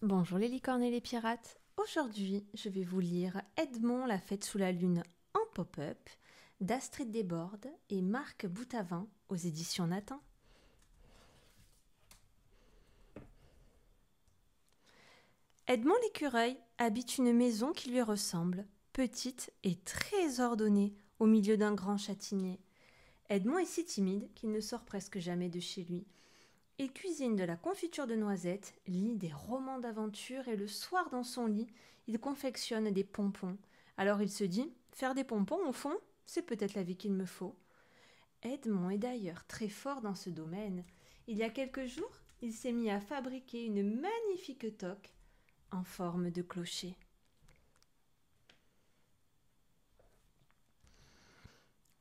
Bonjour les licornes et les pirates. Aujourd'hui, je vais vous lire Edmond la fête sous la lune en pop-up d'Astrid Desbordes et Marc Boutavin aux éditions Nathan. Edmond l'écureuil habite une maison qui lui ressemble, petite et très ordonnée, au milieu d'un grand châtaignier. Edmond est si timide qu'il ne sort presque jamais de chez lui. Il cuisine de la confiture de noisettes, lit des romans d'aventure et le soir dans son lit, il confectionne des pompons. Alors il se dit, faire des pompons au fond, c'est peut-être la vie qu'il me faut. Edmond est d'ailleurs très fort dans ce domaine. Il y a quelques jours, il s'est mis à fabriquer une magnifique toque en forme de clocher.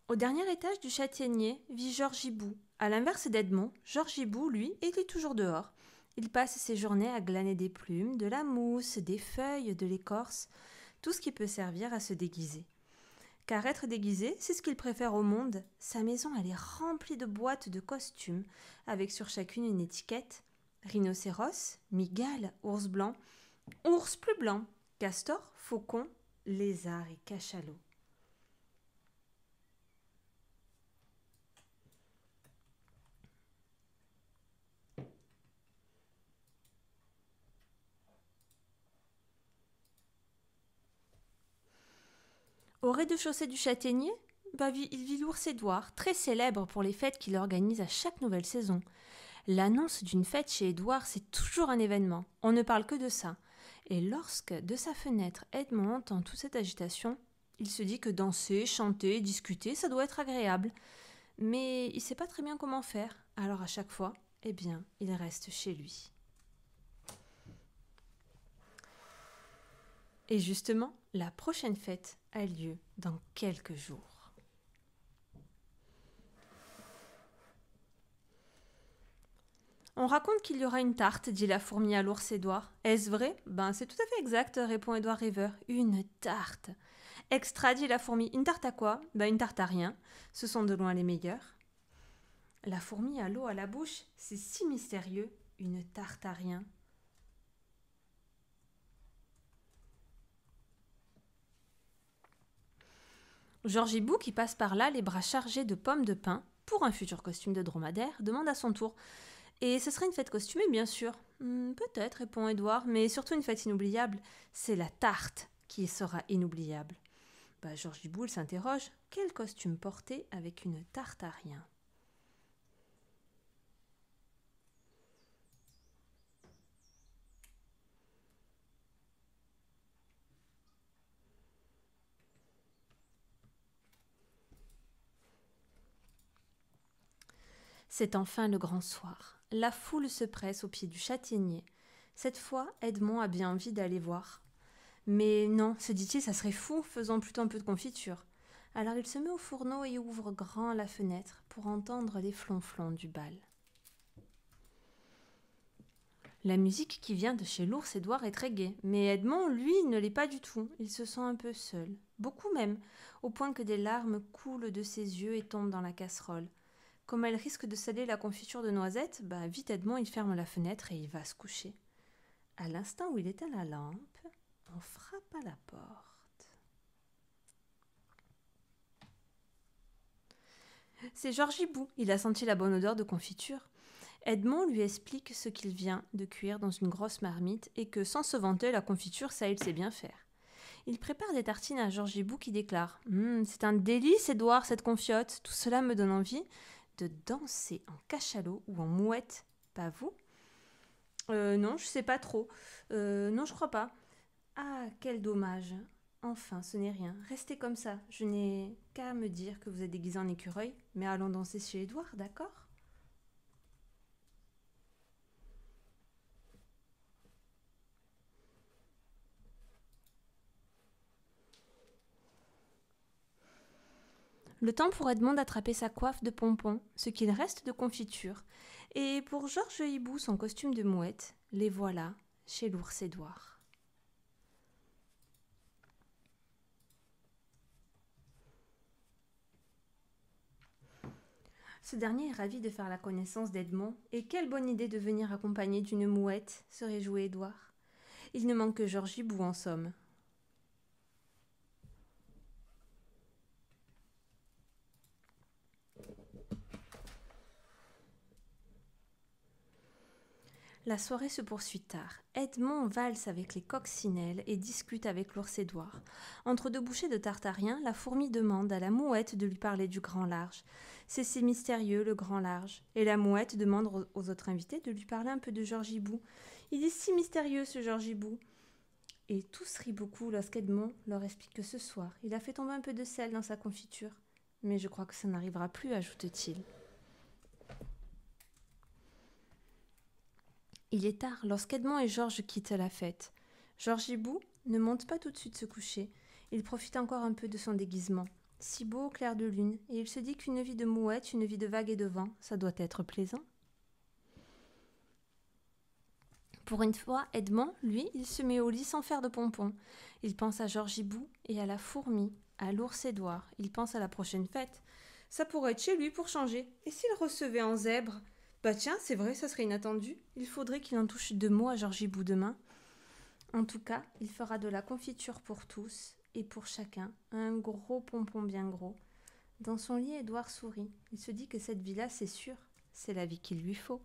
Au dernier étage du châtaignier vit Georges Hibou. À l'inverse d'Edmond, Georges Hibou, lui, est toujours dehors. Il passe ses journées à glaner des plumes, de la mousse, des feuilles, de l'écorce, tout ce qui peut servir à se déguiser. Car être déguisé, c'est ce qu'il préfère au monde. Sa maison, elle est remplie de boîtes de costumes, avec sur chacune une étiquette. Rhinocéros, mygale, ours blanc, ours plus blanc, castor, faucon, lézard et cachalot. Au rez-de-chaussée du châtaignier, il vit l'ours Édouard, très célèbre pour les fêtes qu'il organise à chaque nouvelle saison. L'annonce d'une fête chez Édouard, c'est toujours un événement. On ne parle que de ça. Et lorsque, de sa fenêtre, Edmond entend toute cette agitation, il se dit que danser, chanter, discuter, ça doit être agréable. Mais il ne sait pas très bien comment faire. Alors à chaque fois, il reste chez lui. Et justement, la prochaine fête a lieu dans quelques jours. On raconte qu'il y aura une tarte, dit la fourmi à l'ours Édouard. Est-ce vrai ? C'est tout à fait exact, répond Édouard Rêveur. Une tarte. Extra, dit la fourmi. Une tarte à quoi ? Une tarte à rien. Ce sont de loin les meilleurs. La fourmi a l'eau à la bouche. C'est si mystérieux. Une tarte à rien. Georges Hibou, qui passe par là, les bras chargés de pommes de pin, pour un futur costume de dromadaire, demande à son tour. Et ce serait une fête costumée, bien sûr. Peut-être, répond Édouard, mais surtout une fête inoubliable. C'est la tarte qui sera inoubliable. Georges Hibou s'interroge. Quel costume porter avec une tarte à rien ? C'est enfin le grand soir. La foule se presse au pied du châtaignier. Cette fois, Edmond a bien envie d'aller voir. Mais non, se dit-il, ça serait fou, faisons plutôt un peu de confiture. Alors il se met au fourneau et ouvre grand la fenêtre pour entendre les flonflons du bal. La musique qui vient de chez l'ours Édouard est très gaie, mais Edmond, lui, ne l'est pas du tout. Il se sent un peu seul, beaucoup même, au point que des larmes coulent de ses yeux et tombent dans la casserole. Comme elle risque de saler la confiture de noisettes, vite Edmond, il ferme la fenêtre et il va se coucher. À l'instant où il éteint la lampe, on frappe à la porte. C'est Georges Hibou, il a senti la bonne odeur de confiture. Edmond lui explique ce qu'il vient de cuire dans une grosse marmite et que sans se vanter, la confiture, ça il sait bien faire. Il prépare des tartines à Georges Hibou qui déclare « C'est un délice, Édouard, cette confiote. Tout cela me donne envie de danser en cachalot ou en mouette. Pas vous ?» Non, je sais pas trop. Non, je crois pas. Ah, quel dommage. Enfin, ce n'est rien. Restez comme ça. Je n'ai qu'à me dire que vous êtes déguisé en écureuil, mais allons danser chez Édouard, d'accord ? Le temps pour Edmond d'attraper sa coiffe de pompons, ce qu'il reste de confiture, et pour Georges Hibou son costume de mouette, les voilà chez l'ours Édouard. Ce dernier est ravi de faire la connaissance d'Edmond, et quelle bonne idée de venir accompagné d'une mouette, se réjouit Édouard. Il ne manque que Georgibou en somme. La soirée se poursuit tard. Edmond valse avec les coccinelles et discute avec l'ours Édouard. Entre deux bouchées de tartarien, la fourmi demande à la mouette de lui parler du grand large. C'est si mystérieux, le grand large. Et la mouette demande aux autres invités de lui parler un peu de Georgibou. Il est si mystérieux, ce Georgibou. Et tous rient beaucoup lorsqu'Edmond leur explique que ce soir, il a fait tomber un peu de sel dans sa confiture. Mais je crois que ça n'arrivera plus, ajoute-t-il. Il est tard lorsqu'Edmond et Georges quittent la fête. Georgibou ne monte pas tout de suite se coucher. Il profite encore un peu de son déguisement. Si beau au clair de lune, et il se dit qu'une vie de mouette, une vie de vagues et de vent, ça doit être plaisant. Pour une fois, Edmond, lui, il se met au lit sans faire de pompons. Il pense à Georgibou et à la fourmi, à l'ours Édouard. Il pense à la prochaine fête. Ça pourrait être chez lui pour changer. Et s'il recevait en zèbre ? Bah tiens, c'est vrai, ça serait inattendu. Il faudrait qu'il en touche 2 mots à Georgibou demain. En tout cas, il fera de la confiture pour tous et pour chacun, un gros pompon bien gros. Dans son lit, Édouard sourit. Il se dit que cette vie-là, c'est sûr, c'est la vie qu'il lui faut.